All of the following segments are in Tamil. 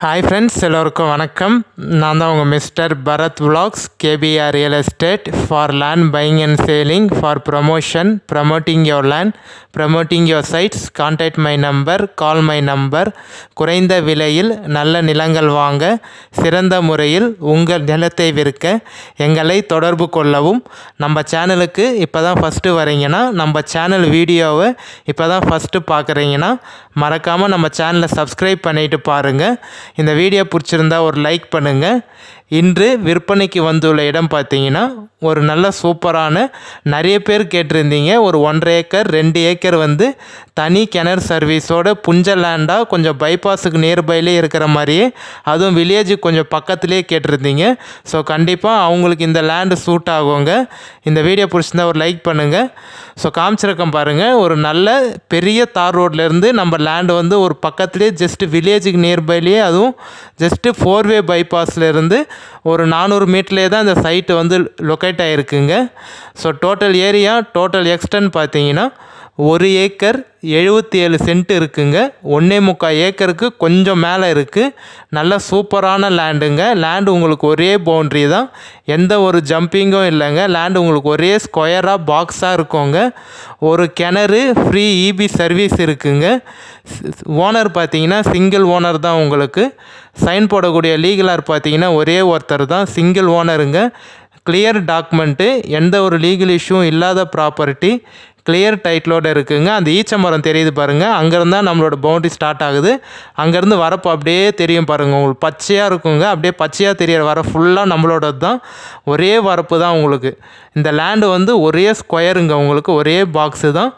ஹாய் ஃப்ரெண்ட்ஸ், எல்லோருக்கும் வணக்கம். நான் தான் உங்கள் மிஸ்டர் பரத் விலாக்ஸ், KPR real estate for land buying and selling, for promotion, promoting your land, promoting your sites. Contact my number, call my number. குறைந்த விலையில் நல்ல நிலங்கள் வாங்க, சிறந்த முறையில் உங்கள் நிலத்தை விற்க எங்களை தொடர்பு கொள்ளவும். நம்ம சேனலுக்கு இப்போ தான் ஃபஸ்ட்டு வரீங்கன்னா, நம்ம சேனல் வீடியோவை இப்போ தான் ஃபஸ்ட்டு பார்க்குறீங்கன்னா மறக்காமல் நம்ம சேனலை சப்ஸ்கிரைப் பண்ணிவிட்டு பாருங்கள். இந்த வீடியோ பிடிச்சிருந்தா ஒரு லைக் பண்ணுங்கள். இன்று விற்பனைக்கு வந்துள்ள இடம் பார்த்தீங்கன்னா ஒரு நல்ல சூப்பரான, நிறைய பேர் கேட்டிருந்தீங்க, ஒரு 1.5 ஏக்கர் 2 ஏக்கர் வந்து தனி கிணறு சர்வீஸோட புஞ்ச லேண்டாக கொஞ்சம் பைபாஸுக்கு நியர்பைலே இருக்கிற மாதிரியே, அதுவும் வில்லேஜுக்கு கொஞ்சம் பக்கத்துலேயே கேட்டிருந்தீங்க. ஸோ கண்டிப்பாக அவங்களுக்கு இந்த லேண்டு சூட் ஆகுங்க. இந்த வீடியோ பிடிச்சிருந்தா ஒரு லைக் பண்ணுங்கள். ஸோ காமிச்சிருக்கேன் பாருங்கள், ஒரு நல்ல பெரிய தார் ரோட்லேருந்து நம்ம லேண்டு வந்து ஒரு பக்கத்துலேயே ஜஸ்ட்டு வில்லேஜுக்கு நியர்பைலேயே, அதுவும் ஜஸ்ட்டு 4-வே பைபாஸ்லேருந்து ஒரு 400 மீட்டர்லேயே தான் இந்த சைட்டு வந்து லொக்கேட் ஆகிருக்குங்க. So total area, total extent பார்த்தீங்கன்னா 1 ஏக்கர் 77 சென்ட் இருக்குங்க. 1.25 ஏக்கருக்கு கொஞ்சம் மேலே இருக்குது. நல்ல சூப்பரான லேண்டுங்க. லேண்டு உங்களுக்கு ஒரே பவுண்ட்ரி தான், எந்த ஒரு ஜம்பிங்கும் இல்லைங்க. லேண்டு உங்களுக்கு ஒரே ஸ்கொயராக பாக்ஸாக இருக்குங்க. ஒரு கிணறு, ஃப்ரீ இபி சர்வீஸ் இருக்குங்க. ஓனர் பார்த்தீங்கன்னா சிங்கிள் ஓனர் தான். உங்களுக்கு சைன் போடக்கூடிய லீகலார் பார்த்தீங்கன்னா ஒரே ஒருத்தர் தான், சிங்கிள் ஓனருங்க. கிளியர் டாக்குமெண்ட்டு, எந்த ஒரு லீகல் இஷ்யூவும் இல்லாத ப்ராப்பர்ட்டி, கிளியர் டைட்டிலோடு இருக்குங்க. அந்த ஈச்ச மரம் தெரியுது பாருங்கள், அங்கேருந்து தான் நம்மளோட பவுண்ட்ரி ஸ்டார்ட் ஆகுது. அங்கேருந்து வரப்போ அப்படியே தெரியும் பாருங்கள், உங்களுக்கு பச்சையாக இருக்குங்க. அப்படியே பச்சையாக தெரியற வர ஃபுல்லாக நம்மளோடது தான். ஒரே வரப்பு தான் உங்களுக்கு. இந்த லேண்டு வந்து ஒரே ஸ்கொயருங்க, உங்களுக்கு ஒரே பாக்ஸு தான்.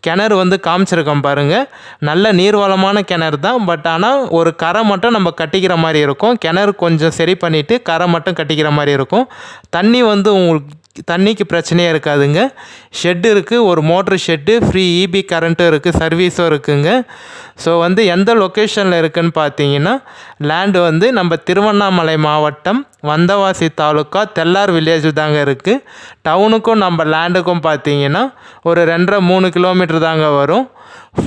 கிணறு வந்து காமிச்சிருக்கோம் பாருங்கள், நல்ல நீர்வளமான கிணறு தான். பட் ஆனால் ஒரு கரை மட்டும் நம்ம கட்டிக்கிற மாதிரி இருக்கும். கிணறு கொஞ்சம் சரி பண்ணிவிட்டு கரை மட்டும் கட்டிக்கிற மாதிரி இருக்கும். தண்ணி வந்து உங்களுக்கு தண்ணிக்கு பிரச்சனையே இருக்காதுங்க. ஷெட்டு இருக்குது, ஒரு மோட்ரு ஷெட்டு, ஃப்ரீ இபி கரண்ட்டும் இருக்குது, சர்வீஸும் இருக்குங்க. ஸோ வந்து எந்த லொக்கேஷனில் இருக்குதுன்னு பார்த்தீங்கன்னா, லேண்டு வந்து நம்ம திருவண்ணாமலை மாவட்டம் வந்தவாசி தாலுக்கா தெல்லார் வில்லேஜ் தாங்க இருக்குது. டவுனுக்கும் நம்ம லேண்டுக்கும் பார்த்தீங்கன்னா ஒரு 2.5-3 கிலோமீட்டர் தாங்க வரும்.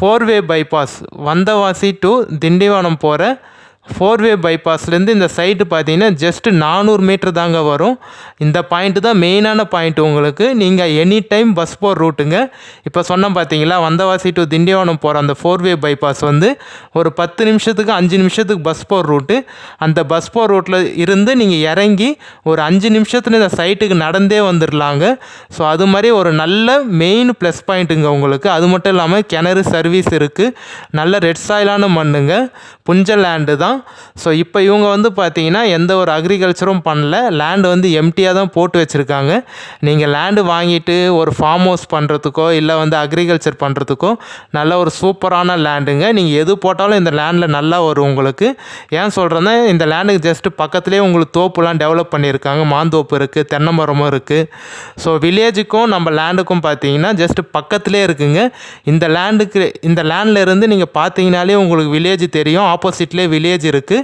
4-வே பைபாஸ், வந்தவாசி டு திண்டிவனம் போகிற 4-வே பைபாஸ்லேருந்து இந்த சைட்டு பார்த்தீங்கன்னா ஜஸ்ட்டு 400 மீட்டர் தாங்க வரும். இந்த பாயிண்ட்டு தான் மெயினான பாயிண்ட்டு உங்களுக்கு. நீங்கள் எனி டைம் பஸ் போகிற ரூட்டுங்க. இப்போ சொன்னோம் பார்த்தீங்களா, வந்தவாசி டு திண்டிவனம் போகிற அந்த 4-வே பைபாஸ் வந்து ஒரு 10 நிமிஷத்துக்கு 5 நிமிஷத்துக்கு பஸ் போகிற ரூட்டு. அந்த பஸ் போகிற ரூட்டில் இருந்து நீங்கள் இறங்கி ஒரு 5 நிமிஷத்துல இந்த சைட்டுக்கு நடந்தே வந்துடலாங்க. ஸோ அது மாதிரி ஒரு நல்ல மெயின் ப்ளஸ் பாயிண்ட்டுங்க உங்களுக்கு. அது மட்டும் இல்லாமல் கிணறு சர்வீஸ் இருக்குது. நல்ல ரெட் சாயிலான மண்ணுங்க, புஞ்ச லேண்டு தான். ஸோ இப்போ இவங்க வந்து பார்த்தீங்கன்னா எந்த ஒரு அக்ரிகல்ச்சரும் பண்ணல, லேண்டு வந்து எம்டியாக தான் போட்டு வச்சுருக்காங்க. நீங்கள் லேண்டு வாங்கிட்டு ஒரு ஃபார்ம் ஹவுஸ் பண்ணுறதுக்கோ இல்லை வந்து அக்ரிகல்ச்சர் பண்ணுறதுக்கோ நல்ல ஒரு சூப்பரான லேண்டுங்க. நீங்கள் எது போட்டாலும் இந்த லேண்டில் நல்லா வரும் உங்களுக்கு. ஏன் சொல்கிறேன்னா, இந்த லேண்டுக்கு ஜஸ்ட்டு பக்கத்துலேயே உங்களுக்கு தோப்புலாம் டெவலப் பண்ணியிருக்காங்க. மாந்தோப்பு இருக்குது, தென்னை மரமும் இருக்குது. ஸோ வில்லேஜுக்கும் நம்ம லேண்டுக்கும் பார்த்தீங்கன்னா ஜஸ்ட்டு பக்கத்துலேயே இருக்குங்க. இந்த லேண்டில் இருந்து நீங்கள் பார்த்தீங்கனாலே உங்களுக்கு வில்லேஜ் தெரியும். ஆப்போசிட்லேயே வில்லேஜ் இருக்குது.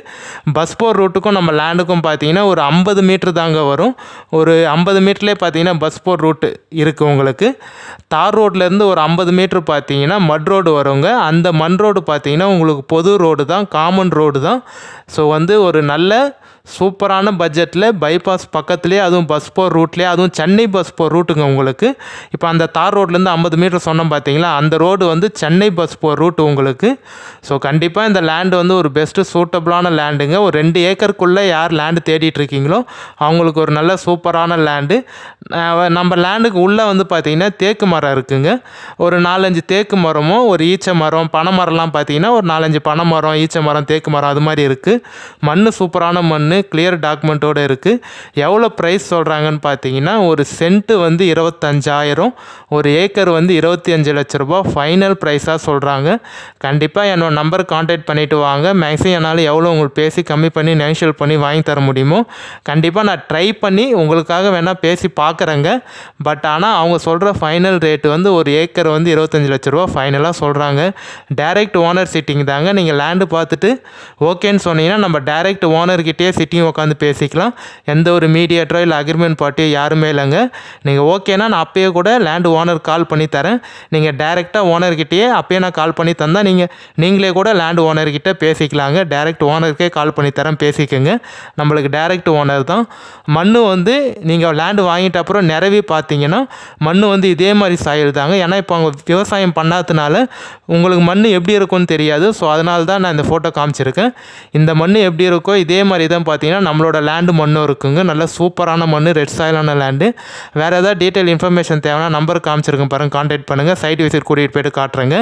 பஸ் போர் ரூட்டுக்கும் நம்ம லேண்டுக்கும் பார்த்தீங்கன்னா ஒரு 50 மீட்டர் தாங்க வரும். ஒரு 50 மீட்டர்லேயே பார்த்தீங்கன்னா பஸ் போர் ரூட்டு இருக்குது உங்களுக்கு. தார் ரோட்லேருந்து ஒரு 50 மீட்ரு பார்த்தீங்கன்னா மட் ரோடு வருங்க. அந்த மண் ரோடு பார்த்தீங்கன்னா உங்களுக்கு பொது ரோடு தான், காமன் ரோடு தான். ஸோ வந்து ஒரு நல்ல சூப்பரான பட்ஜெட்டில் பைபாஸ் பக்கத்துலேயே, அதுவும் பஸ் போர் ரூட்லேயே, அதுவும் சென்னை பஸ் போர் ரூட்டுங்க உங்களுக்கு. இப்போ அந்த தார் ரோட்லேருந்து 50 மீட்டர் சொன்னோம் பார்த்தீங்களா, அந்த ரோடு வந்து சென்னை பஸ் போர் ரூட்டு உங்களுக்கு. ஸோ கண்டிப்பாக இந்த லேண்டு வந்து ஒரு பெஸ்ட்டு சூட்டபுளான லேண்டுங்க. ஒரு 2 ஏக்கருக்குள்ளே யார் லேண்டு தேடிட்டு இருக்கீங்களோ அவங்களுக்கு ஒரு நல்ல சூப்பரான லேண்டு. நம்ம லேண்டுக்கு உள்ளே வந்து பார்த்திங்கன்னா தேக்கு மரம் இருக்குங்க. ஒரு 4-5 தேக்கு மரமும் ஒரு ஈச்ச மரம், பனை மரம்லாம் பார்த்திங்கன்னா ஒரு 4-5 பனை மரம், ஈச்ச மரம், தேக்கு மரம் அது மாதிரி இருக்குது. மண் சூப்பரான மண், கிளியர் டாக்குமெண்ட்டோடு இருக்குது. எவ்வளோ ப்ரைஸ் சொல்கிறாங்கன்னு பார்த்தீங்கன்னா, ஒரு சென்ட்டு வந்து 25,000, ஒரு ஏக்கர் வந்து 25 லட்ச ரூபா ஃபைனல் ப்ரைஸாக சொல்கிறாங்க. கண்டிப்பாக என்னோடய நம்பர் கான்டாக்ட் பண்ணிவிட்டு வாங்க. மேக்ஸிமம் என்னால் எவ்வளோ உங்களுக்கு பேசி கம்மி பண்ணி நெகோஷியேட் பண்ணி வாங்கி தர முடியுமோ கண்டிப்பாக நான் ட்ரை பண்ணி உங்களுக்காக வேணால் பேசி பார்க்குறேங்க. பட் ஆனால் அவங்க சொல்கிற ஃபைனல் ரேட்டு வந்து ஒரு ஏக்கர் வந்து 25 லட்ச ரூபா ஃபைனலாக சொல்கிறாங்க. டைரக்ட் ஓனர் சிட்டிங் தாங்க. நீங்கள் லேண்டு பார்த்துட்டு ஓகேன்னு சொன்னீங்கன்னா நம்ம டைரக்ட் ஓனர்கிட்டயே சிட்டிங் உட்காந்து பேசிக்கலாம். எந்த ஒரு மீடியேட்டரோ இல்லை அக்ரிமெண்ட் பார்ட்டியோ யாருமே இல்லைங்க. நீங்கள் ஓகேனா நான் அப்பயே கூட லேண்டு ஓனர் கால் பண்ணி தரேன். நீங்கள் டைரெக்டாக ஓனர்கிட்டயே அப்பயே நான் கால் பண்ணி தந்தால் நீங்களே கூட லேண்டு ஓனர்கிட்ட பேசிக்கலாங்க. டைரெக்ட் டேரெக்ட் ஓனருக்கே கால் பண்ணி தரேன், பேசிக்கோங்க. நம்மளுக்கு டேரெக்ட் ஓனர் தான். மண் வந்து நீங்கள் லேண்டு வாங்கிட்ட அப்புறம் நிரவி பார்த்தீங்கன்னா மண் வந்து இதே மாதிரி சாயில் தாங்க. ஏன்னா இப்போ அவங்க விவசாயம் பண்ணாததுனால உங்களுக்கு மண் எப்படி இருக்கும்னு தெரியாது. ஸோ அதனால தான் நான் இந்த ஃபோட்டோ காமிச்சிருக்கேன். இந்த மண் எப்படி இருக்கோ இதே மாதிரி தான் பார்த்தீங்கன்னா நம்மளோட லேண்டு மண்ணும் இருக்குங்க. நல்ல சூப்பரான மண், ரெட் சாயிலான லேண்டு. வேறு ஏதாவது டீட்டெயில் இன்ஃபர்மேஷன் தேவைன்னா நம்பர் காமிச்சிருக்கேன் பாருங்கள், கான்டாக்ட் பண்ணுங்கள். சைட் விசிட் கூட்டிகிட்டு போய்ட்டு காட்டுறேங்க.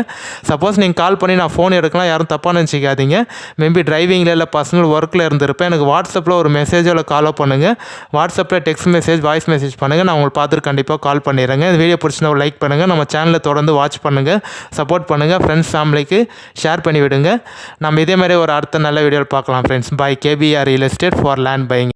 சப்போஸ் நீங்கள் கால் பண்ணி நான் ஃபோன் எடுக்கலாம், யாரும் தப்பாக நினச்சிக்காதீங்க. மேபி டிரைவிங்கில் இல்லை பர்சனல் ஒர்க்கில் இருந்திருப்பேன். எனக்கு வாட்ஸ்அப்பில் ஒரு மெசேஜோ இல்லை காலோ பண்ணுங்கள். வாட்ஸ்அப்பில் டெக்ஸ்ட் மெசேஜ், வாய்ஸ் மெசேஜ் பண்ணுங்கள். நான் உங்களுக்கு பார்த்துட்டு கண்டிப்பாக கால் பண்ணிடுறேங்க. இந்த வீடியோ பிடிச்சினா ஒரு லைக் பண்ணுங்கள். நம்ம சேனலை தொடர்ந்து வாட்ச் பண்ணுங்கள், சப்போர்ட் பண்ணுங்கள். ஃப்ரெண்ட்ஸ் ஃபேமிலிக்கு ஷேர் பண்ணி விடுங்க. நம்ம இதே மாதிரி ஒரு அடுத்த நல்ல வீடியோவில் பார்க்கலாம் friends. Bye KPR real estate for land buying.